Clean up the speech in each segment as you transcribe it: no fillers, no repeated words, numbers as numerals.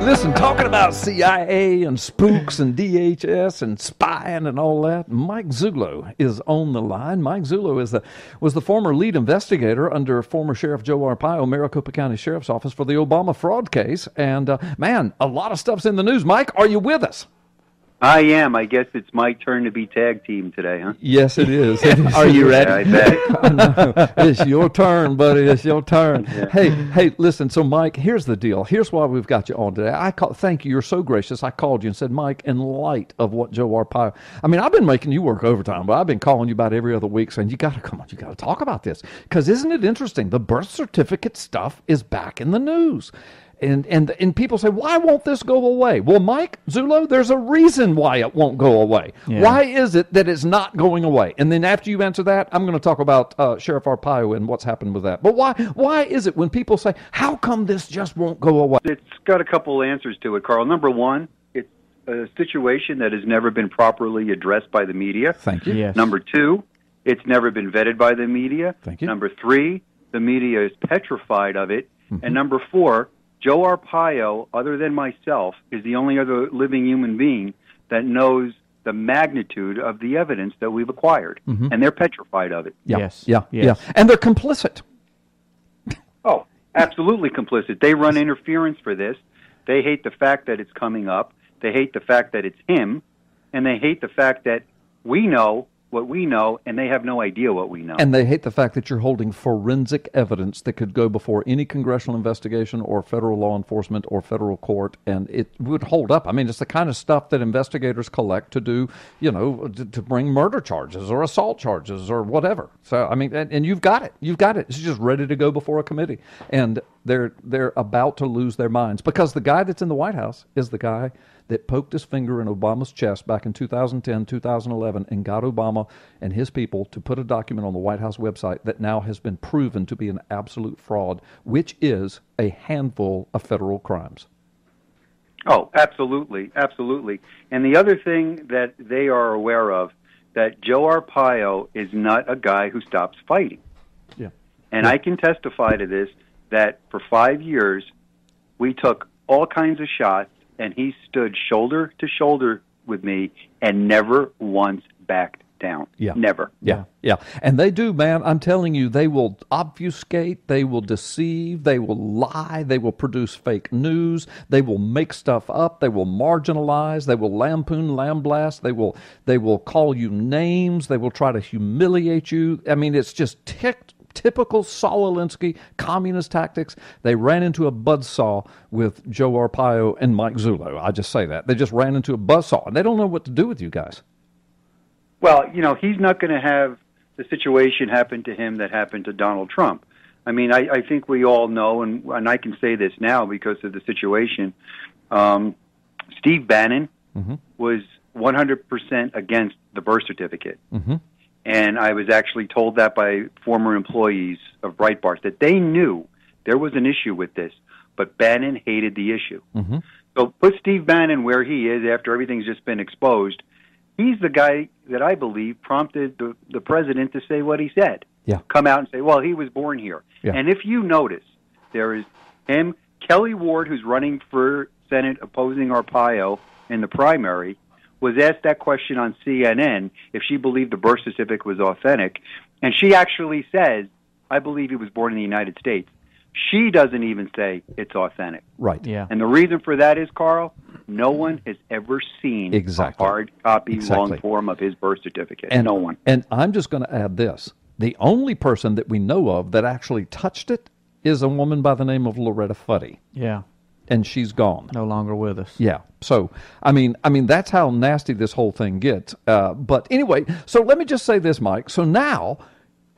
Listen, talking about CIA and spooks and DHS and spying and all that, Mike Zullo is on the line. Mike Zullo was the former lead investigator under former Sheriff Joe Arpaio, Maricopa County Sheriff's Office, for the Obama fraud case. And, man, a lot of stuff's in the news. Mike, are you with us? I am. I guess it's my turn to be tag team today, huh? Yes, it is. Are you ready? Yeah, I bet. It's your turn, buddy. It's your turn. Yeah. Hey, listen. So, Mike, here's the deal. Here's why we've got you on today. Thank you. You're so gracious. I called you and said, Mike, in light of what Joe Arpaio, I mean, I've been making you work overtime, but I've been calling you about every other week saying, you got to talk about this. Because isn't it interesting? The birth certificate stuff is back in the news. And people say, why won't this go away? Well, Mike Zullo, there's a reason why it won't go away. Yeah. Why is it that it's not going away? And then after you answer that, I'm going to talk about Sheriff Arpaio and what's happened with that. But why is it when people say, how come this just won't go away? It's got a couple answers to it, Carl. Number one, it's a situation that has never been properly addressed by the media. Thank you. Yes. Number two, it's never been vetted by the media. Thank you. Number three, the media is petrified of it. Mm-hmm. And number four, Joe Arpaio, other than myself, is the only other living human being that knows the magnitude of the evidence that we've acquired, mm-hmm. and they're petrified of it. Yeah. Yes. Yeah. And they're complicit. Oh, absolutely complicit. They run interference for this. They hate the fact that it's coming up. They hate the fact that it's him, and they hate the fact that we know what we know, and they have no idea what we know. And they hate the fact that you're holding forensic evidence that could go before any congressional investigation or federal law enforcement or federal court, and it would hold up. I mean, it's the kind of stuff that investigators collect to do, to bring murder charges or assault charges or whatever. So, I mean, and you've got it. You've got it. It's just ready to go before a committee. And they're about to lose their minds because the guy that's in the White House is the guy that poked his finger in Obama's chest back in 2010, 2011, and got Obama and his people to put a document on the White House website that now has been proven to be an absolute fraud, which is a handful of federal crimes. Oh, absolutely, absolutely. And the other thing that they are aware of, that Joe Arpaio is not a guy who stops fighting. Yeah. And I can testify to this, that for 5 years, we took all kinds of shots, and he stood shoulder to shoulder with me and never once backed down. Yeah. Never. Yeah. And they do, man. I'm telling you, they will obfuscate, they will deceive, they will lie, they will produce fake news, they will make stuff up, they will marginalize, they will lampoon, lamblast, they will call you names, they will try to humiliate you. I mean, it's just typical Saul Alinsky communist tactics. They ran into a buzzsaw with Joe Arpaio and Mike Zullo. I just say that. They just ran into a buzzsaw, and they don't know what to do with you guys. Well, he's not going to have the situation happen to him that happened to Donald Trump. I mean, I think we all know, and I can say this now because of the situation, Steve Bannon mm-hmm. was 100% against the birth certificate. Mm-hmm. And I was actually told that by former employees of Breitbart, that they knew there was an issue with this, but Bannon hated the issue. Mm-hmm. So put Steve Bannon where he is after everything's just been exposed. He's the guy that I believe prompted the president to say what he said. Yeah. Come out and say, well, he was born here. Yeah. And if you notice, there is him, Kelly Ward, who's running for Senate opposing Arpaio in the primary, was asked that question on CNN if she believed the birth certificate was authentic. And she actually says, I believe he was born in the United States. She doesn't even say it's authentic. Right. Yeah. And the reason for that is, Carl, no one has ever seen a hard copy, long form of his birth certificate. And, no one. And I'm just going to add this. The only person that we know of that actually touched it is a woman by the name of Loretta Fuddy. Yeah. And she's gone. No longer with us. Yeah. So, I mean, that's how nasty this whole thing gets. But anyway, so let me just say this, Mike. So now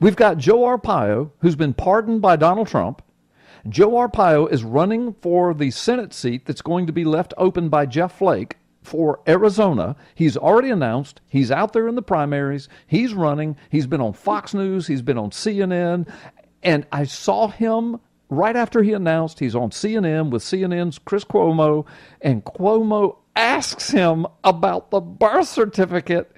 we've got Joe Arpaio, who's been pardoned by Donald Trump. Joe Arpaio is running for the Senate seat that's going to be left open by Jeff Flake for Arizona. He's already announced he's out there in the primaries. He's running. He's been on Fox News. He's been on CNN. And I saw him right after he announced he's on CNN with CNN's Chris Cuomo, and Cuomo asks him about the birth certificate.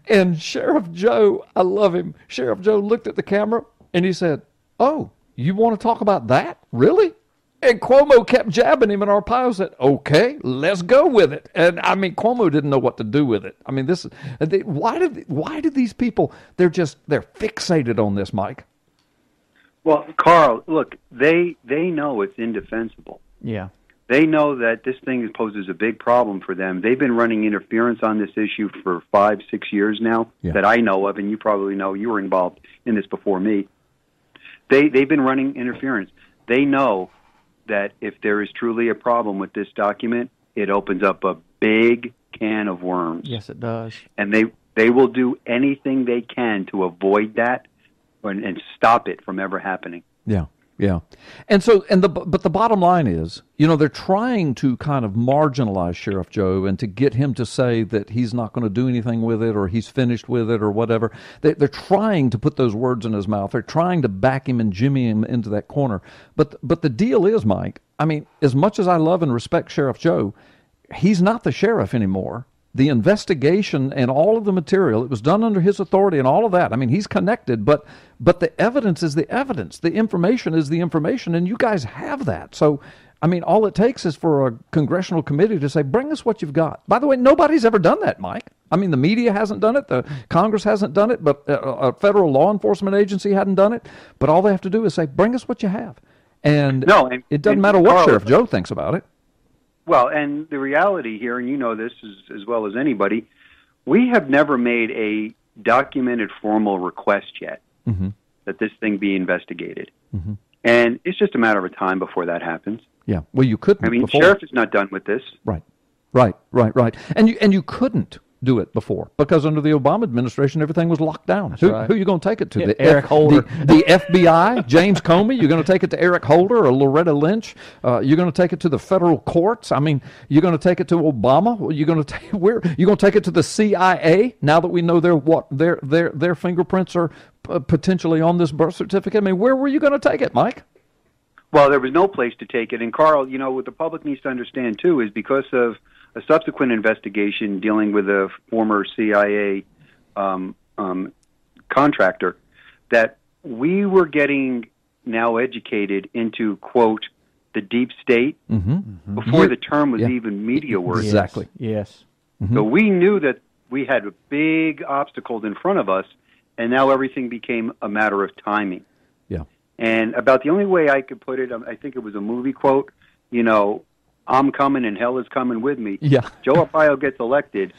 And Sheriff Joe, I love him, Sheriff Joe looked at the camera and he said, oh, you want to talk about that? Really? And Cuomo kept jabbing him, and Arpaio said, "Okay, let's go with it." And I mean, Cuomo didn't know what to do with it. I mean, why do these people? They're fixated on this, Mike. Well, Carl, look, they know it's indefensible. Yeah. They know that this thing poses a big problem for them. They've been running interference on this issue for 5-6 years now that I know of, and you probably know. You were involved in this before me. They've been running interference. They know that if there is truly a problem with this document, it opens up a big can of worms. Yes, it does. And they will do anything they can to avoid that and stop it from ever happening. Yeah. Yeah. And so, but the bottom line is, they're trying to kind of marginalize Sheriff Joe and to get him to say that he's not going to do anything with it or he's finished with it or whatever. They're trying to put those words in his mouth. They're trying to back him and jimmy him into that corner. But the deal is, Mike, I mean, as much as I love and respect Sheriff Joe, he's not the sheriff anymore. The investigation and all of the material, it was done under his authority and all of that. I mean, he's connected, but the evidence is the evidence. The information is the information, and you guys have that. So, I mean, all it takes is for a congressional committee to say, bring us what you've got. By the way, nobody's ever done that, Mike. I mean, the media hasn't done it. The Congress hasn't done it, but a federal law enforcement agency hadn't done it. But all they have to do is say, bring us what you have. And it doesn't matter what Sheriff Joe thinks about it. Well, and the reality here, and you know this as well as anybody, we have never made a documented formal request yet that this thing be investigated. And it's just a matter of time before that happens. Yeah. Well, you couldn't. I mean, before. Sheriff is not done with this. Right. And you couldn't do it before because under the Obama administration everything was locked down. Who are you going to take it to? Yeah, Eric Holder, the FBI, James Comey. You're going to take it to Eric Holder or Loretta Lynch. You're going to take it to the federal courts. I mean, you're going to take it to Obama. You're going to take it to the CIA. Now that we know their fingerprints are potentially on this birth certificate. I mean, where were you going to take it, Mike? Well, there was no place to take it. And Carl, what the public needs to understand too is because of a subsequent investigation dealing with a former CIA contractor, that we were getting now educated into, quote, the deep state before the term was even media worthy. Exactly. Yes. So we knew that we had big obstacles in front of us, and now everything became a matter of timing. Yeah. And about the only way I could put it, I think it was a movie quote, I'm coming and hell is coming with me. Yeah. Joe Arpaio gets elected,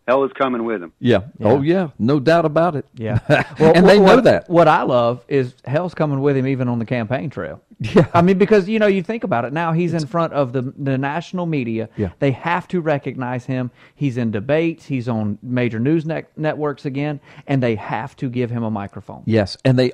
hell is coming with him. Yeah. Oh, yeah. No doubt about it. Yeah. Well, and they know that. What I love is hell's coming with him even on the campaign trail. Yeah. I mean, because, you think about it. Now he's in front of the national media. Yeah. They have to recognize him. He's in debates. He's on major news networks again, and they have to give him a microphone. Yes, and they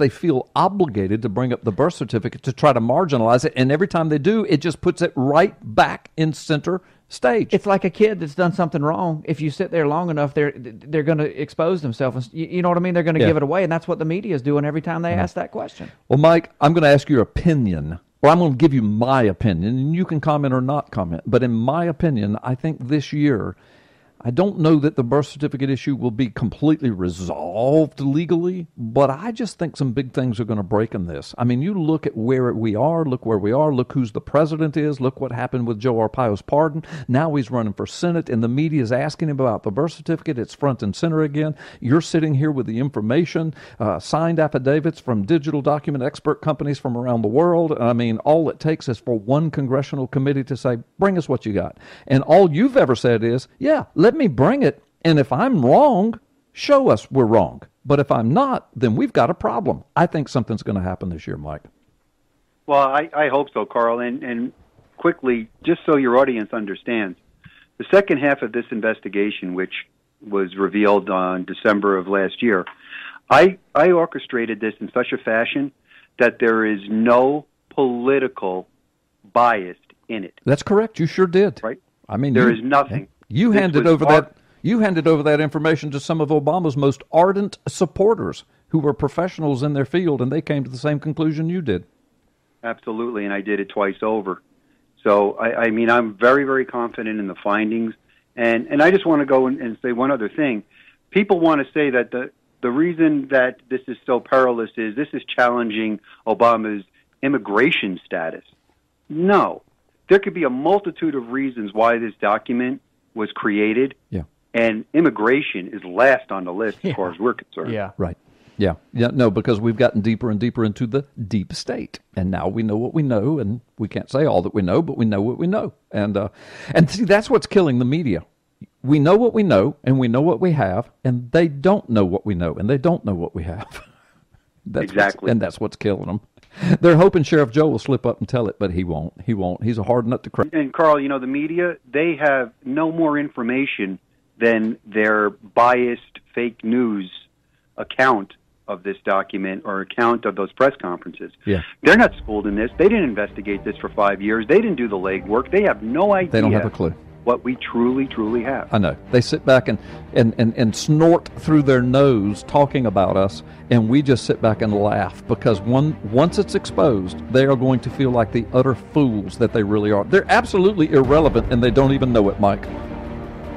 feel obligated to bring up the birth certificate to try to marginalize it, and every time they do, it just puts it right back in center stage. It's like a kid that's done something wrong. If you sit there long enough, they're going to expose themselves. You know what I mean? They're going to give it away, and that's what the media is doing every time they ask that question. Well, Mike, I'm going to ask your opinion, or I'm going to give you my opinion, and you can comment or not comment. But in my opinion, I think this year, I don't know that the birth certificate issue will be completely resolved legally, but I just think some big things are going to break in this. I mean, you look at where we are, look who's the president is, look what happened with Joe Arpaio's pardon. Now he's running for Senate, and the media is asking him about the birth certificate. It's front and center again. You're sitting here with the information, signed affidavits from digital document expert companies from around the world. I mean, all it takes is for one congressional committee to say, bring us what you got. And all you've ever said is, yeah, let me bring it, and if I'm wrong, show us we're wrong. But if I'm not, then we've got a problem. I think something's going to happen this year, Mike. Well, I hope so, Carl. And quickly, just so your audience understands, the second half of this investigation, which was revealed on December of last year, I orchestrated this in such a fashion that there is no political bias in it. That's correct. You sure did. Right? I mean, there is nothing. You handed over that information to some of Obama's most ardent supporters who were professionals in their field, and they came to the same conclusion you did. Absolutely, and I did it twice over. So, I mean, I'm very, very confident in the findings. And I just want to go and say one other thing. People want to say that the reason that this is so perilous is this is challenging Obama's immigration status. No. There could be a multitude of reasons why this document was created, and immigration is last on the list as far as we're concerned. Yeah. Right. Yeah. No, because we've gotten deeper and deeper into the deep state, and now we know what we know, and we can't say all that we know, but we know what we know, and see, that's what's killing the media. We know what we know, and we know what we have, and they don't know what we know, and they don't know what we have. Exactly. And that's what's killing them. They're hoping Sheriff Joe will slip up and tell it, but he won't. He won't. He's a hard nut to crack. And Carl, the media, they have no more information than their biased fake news account of this document or account of those press conferences. Yeah. They're not schooled in this. They didn't investigate this for 5 years. They didn't do the legwork. They have no idea. They don't have a clue what we truly, truly have. I know. They sit back and snort through their nose talking about us, and we just sit back and laugh because once it's exposed, they are going to feel like the utter fools that they really are. They're absolutely irrelevant, and they don't even know it, Mike.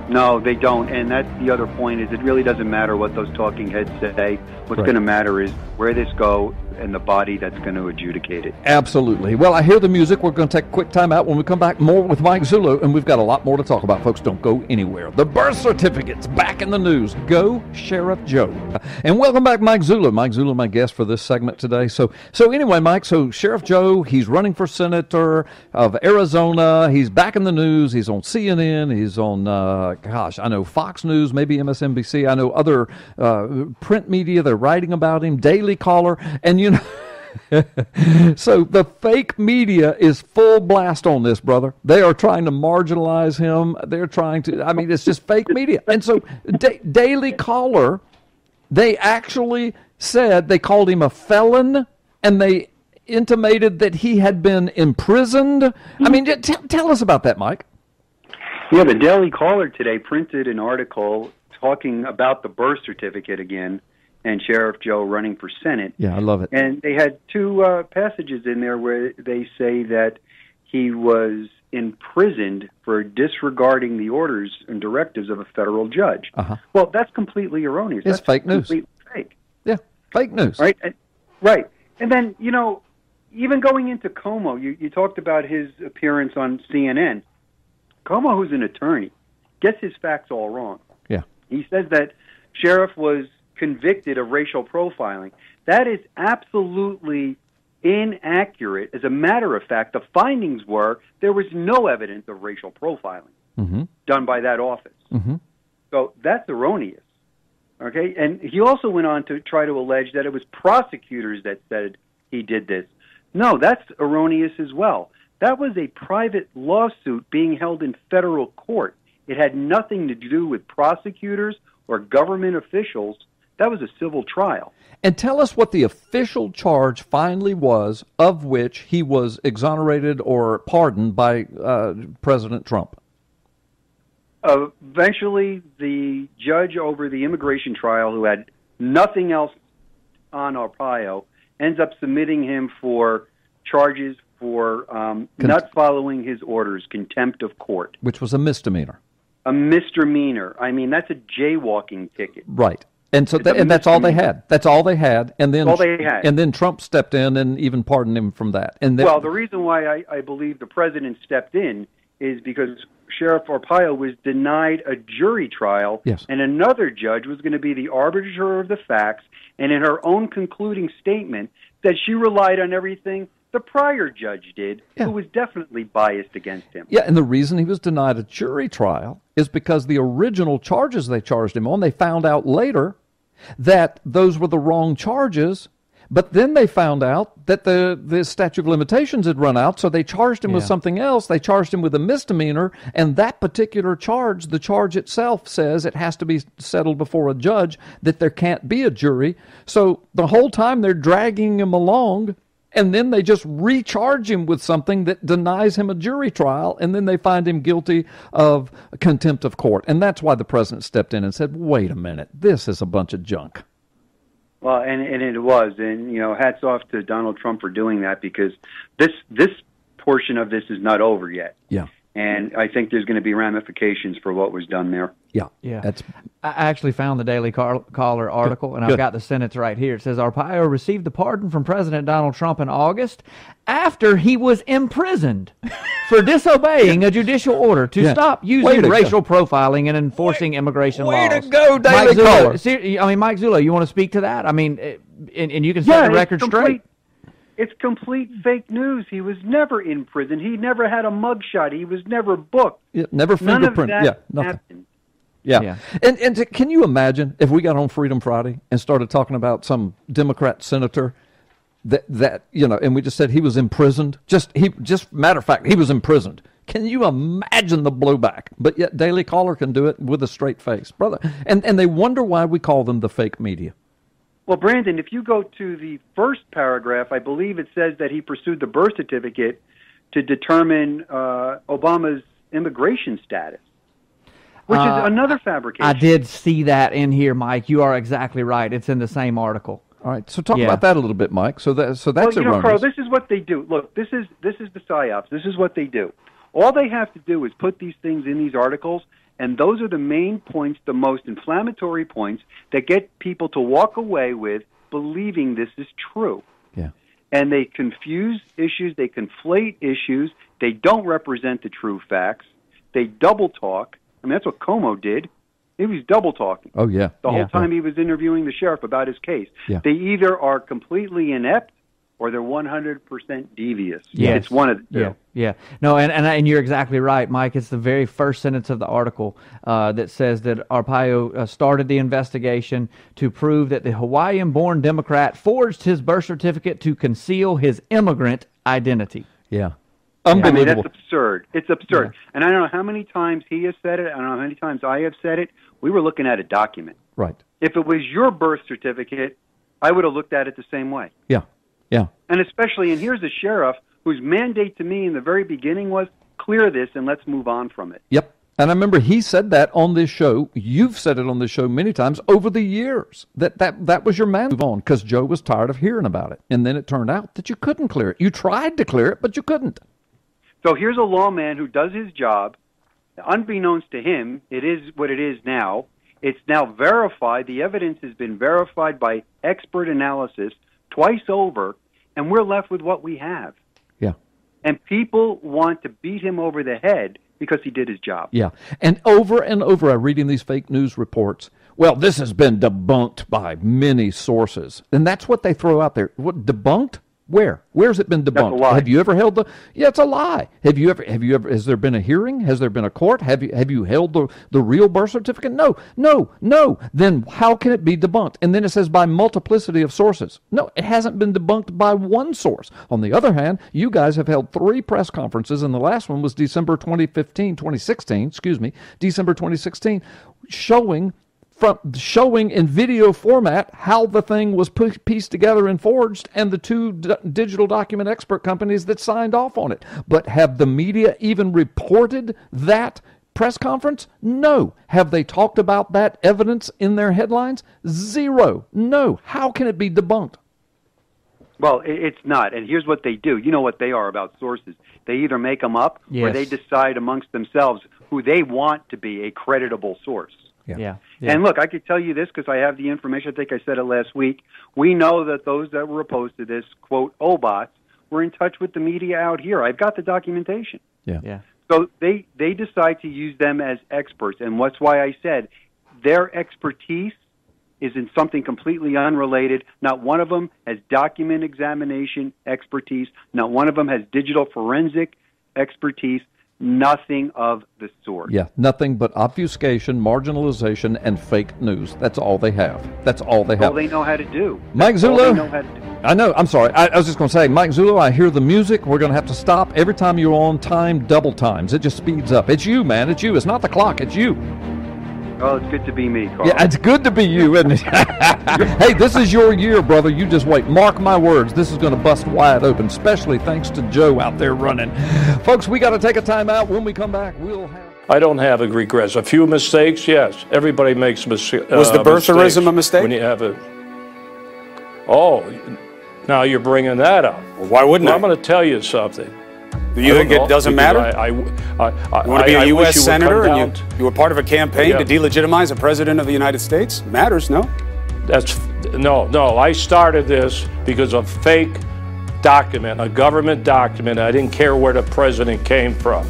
No, they don't, and that's the other point, is it really doesn't matter what those talking heads say. What's going to matter is where this goes and the body that's going to adjudicate it. Absolutely. Well, I hear the music. We're going to take a quick time out. When we come back, more with Mike Zullo, and we've got a lot more to talk about. Folks, don't go anywhere. The birth certificate's back in the news. Go Sheriff Joe. And welcome back, Mike Zullo. Mike Zullo, my guest for this segment today. So anyway, Mike, so Sheriff Joe, he's running for senator of Arizona. He's back in the news. He's on CNN. He's on, I know Fox News, maybe MSNBC. I know other print media. They're writing about him, Daily Caller. And so the fake media is full blast on this, brother. They are trying to marginalize him. They're trying to, it's just fake media. And so Daily Caller, they actually said, they called him a felon, and they intimated that he had been imprisoned. Tell us about that, Mike. Yeah, the Daily Caller today printed an article talking about the birth certificate again, and Sheriff Joe running for Senate. Yeah, I love it. And they had two passages in there where they say that he was imprisoned for disregarding the orders and directives of a federal judge. Uh-huh. Well, that's completely erroneous. It's that's fake news. Completely fake. Yeah, fake news. Right? Right. And then, even going into Como, you talked about his appearance on CNN. Como, who's an attorney, gets his facts all wrong. Yeah. He says that Sheriff was convicted of racial profiling. That is absolutely inaccurate. As a matter of fact, the findings were there was no evidence of racial profiling done by that office. Mm-hmm. So that's erroneous. Okay? And he also went on to try to allege that it was prosecutors that said he did this. No, that's erroneous as well. That was a private lawsuit being held in federal court. It had nothing to do with prosecutors or government officials. That was a civil trial. And tell us what the official charge finally was of which he was exonerated or pardoned by President Trump. Eventually, the judge over the immigration trial, who had nothing else on Arpaio, ends up submitting him for charges for not following his orders, contempt of court. Which was a misdemeanor. A misdemeanor. That's a jaywalking ticket. Right. And so that's all they had. That's all they had. And then all they had. And then Trump stepped in and even pardoned him from that. And well, the reason why I believe the president stepped in is because Sheriff Arpaio was denied a jury trial, yes, and another judge was going to be the arbiter of the facts, and in her own concluding statement that she relied on everything the prior judge did, who was definitely biased against him. Yeah, and the reason he was denied a jury trial is because the original charges they charged him on, they found out later that those were the wrong charges, but then they found out that the statute of limitations had run out, so they charged him with something else. They charged him with a misdemeanor, and that particular charge, the charge itself says it has to be settled before a judge, that there can't be a jury. So the whole time they're dragging him along, and then they just recharge him with something that denies him a jury trial, and then they find him guilty of contempt of court. And that's why the president stepped in and said, wait a minute, this is a bunch of junk. Well, and it was. And, hats off to Donald Trump for doing that, because this portion of this is not over yet. Yeah. And I think there's going to be ramifications for what was done there. Yeah. I actually found the Daily Caller article, and I've got the sentence right here. It says, Arpaio received a pardon from President Donald Trump in August after he was imprisoned for disobeying a judicial order to stop using racial profiling and enforcing immigration laws. Way to go, Daily Caller. Mike Zullo, you want to speak to that? I mean, and you can set the record straight. It's complete fake news. He was never in prison. He never had a mugshot. He was never booked. Never fingerprint. None of that happened. Yeah. And can you imagine if we got on Freedom Friday and started talking about some Democrat senator that and we just said he was imprisoned? Just matter of fact, he was imprisoned. Can you imagine the blowback? But yet Daily Caller can do it with a straight face, brother. And they wonder why we call them the fake media. Well, Brandon, if you go to the first paragraph, I believe it says that he pursued the birth certificate to determine Obama's immigration status, which is another fabrication. I did see that in here, Mike. You are exactly right. It's in the same article. All right, so talk about that a little bit, Mike. So that's erroneous. Carl, this is what they do. Look, this is the psyops. This is what they do. All they have to do is put these things in these articles, and those are the main points, the most inflammatory points that get people to walk away with believing this is true. Yeah. And they confuse issues, they conflate issues, they don't represent the true facts, they double talk. I mean, that's what Como did. He was double talking. Oh, yeah. The whole time he was interviewing the sheriff about his case. Yeah. They either are completely inept or they're 100% devious. Yes. It's one of the two. Yeah. No, and you're exactly right, Mike. It's the very first sentence of the article that says that Arpaio started the investigation to prove that the Hawaiian-born Democrat forged his birth certificate to conceal his immigrant identity. Yeah. Unbelievable. I mean, that's absurd. It's absurd. Yeah. And I don't know how many times he has said it. I don't know how many times I have said it. We were looking at a document. Right. If it was your birth certificate, I would have looked at it the same way. Yeah. Yeah. And especially, and here's a sheriff whose mandate to me in the very beginning was clear this and let's move on from it. Yep. And I remember he said that on this show. You've said it on this show many times over the years, that was your man move on because Joe was tired of hearing about it. And then it turned out that you couldn't clear it. You tried to clear it, but you couldn't. So here's a lawman who does his job. Unbeknownst to him, it is what it is now. It's now verified. The evidence has been verified by expert analysis twice over, and we're left with what we have. Yeah. And people want to beat him over the head because he did his job. Yeah. And over I'm reading these fake news reports. Well, this has been debunked by many sources. And that's what they throw out there. What, debunked? Where? Where's it been debunked? That's a lie. Have you ever held Yeah, it's a lie. Have you ever? Has there been a hearing? Has there been a court? Have you held the real birth certificate? No. Then how can it be debunked? And then it says by multiplicity of sources. No, it hasn't been debunked by one source. On the other hand, you guys have held 3 press conferences, and the last one was December 2016, December 2016, showing in video format how the thing was pieced together and forged, and the 2 digital document expert companies that signed off on it. But have the media even reported that press conference? No. Have they talked about that evidence in their headlines? 0. No. How can it be debunked? Well, it's not. And here's what they do. You know what they are about sources. They either make them up or they decide amongst themselves who they want to be a creditable source. Yeah. And look, I could tell you this because I have the information. I think I said it last week. We know that those that were opposed to this, quote, OBOTs, were in touch with the media out here. I've got the documentation. Yeah. So they decide to use them as experts. And that's why I said their expertise is in something completely unrelated. Not one of them has document examination expertise. Not one of them has digital forensic expertise. Nothing of the sort. Yeah, nothing but obfuscation, marginalization, and fake news. That's all they have. That's all they have. All they know how to do. Mike Zullo. All they know how to do. I know. I'm sorry. I was just going to say, Mike Zullo, I hear the music. We're going to have to stop. Every time you're on, time double times. It just speeds up. It's you, man. It's you. It's not the clock. It's you. Oh, it's good to be me, Carl. Yeah, it's good to be you, isn't it? Hey, this is your year, brother. You just wait. Mark my words. This is going to bust wide open, especially thanks to Joe out there running. Folks, we got to take a time out. When we come back, we'll have... I don't have a regrets. A few mistakes, yes. Everybody makes mistakes. Was the birtherism a mistake? When you have a... Oh, now you're bringing that up. Well, why wouldn't I? I'm going to tell you something. Do you think it doesn't matter? You want to be a U.S. senator and you were part of a campaign to delegitimize a president of the United States? Matters, no? No. I started this because of fake document, a government document. I didn't care where the president came from.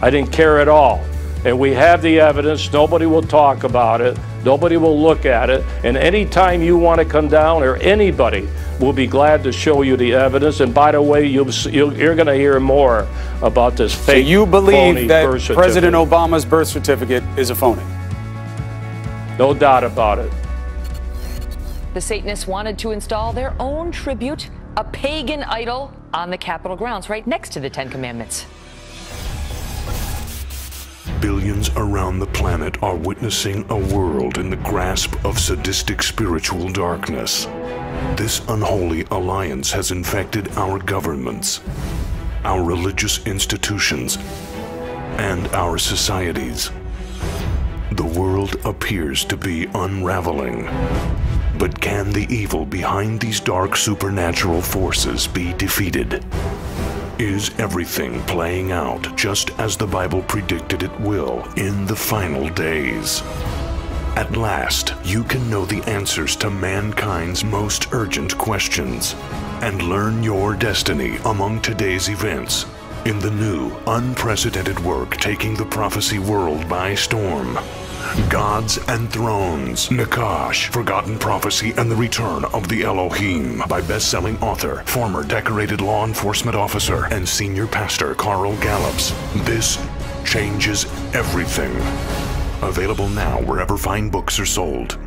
I didn't care at all. And we have the evidence. Nobody will talk about it. Nobody will look at it. And anytime you want to come down, or anybody, we'll be glad to show you the evidence. And by the way, you're going to hear more about this fake. So you believe that President Obama's birth certificate is a phony? No doubt about it. The Satanists wanted to install their own tribute, a pagan idol, on the Capitol grounds, right next to the Ten Commandments. Billions around the planet are witnessing a world in the grasp of sadistic spiritual darkness. This unholy alliance has infected our governments, our religious institutions, and our societies. The world appears to be unraveling. But can the evil behind these dark supernatural forces be defeated? Is everything playing out just as the Bible predicted it will in the final days? At last, you can know the answers to mankind's most urgent questions and learn your destiny among today's events in the new, unprecedented work taking the prophecy world by storm. Gods and Thrones, Nakash, Forgotten Prophecy, and the Return of the Elohim by best-selling author, former decorated law enforcement officer, and senior pastor Carl Gallups. This changes everything. Available now wherever fine books are sold.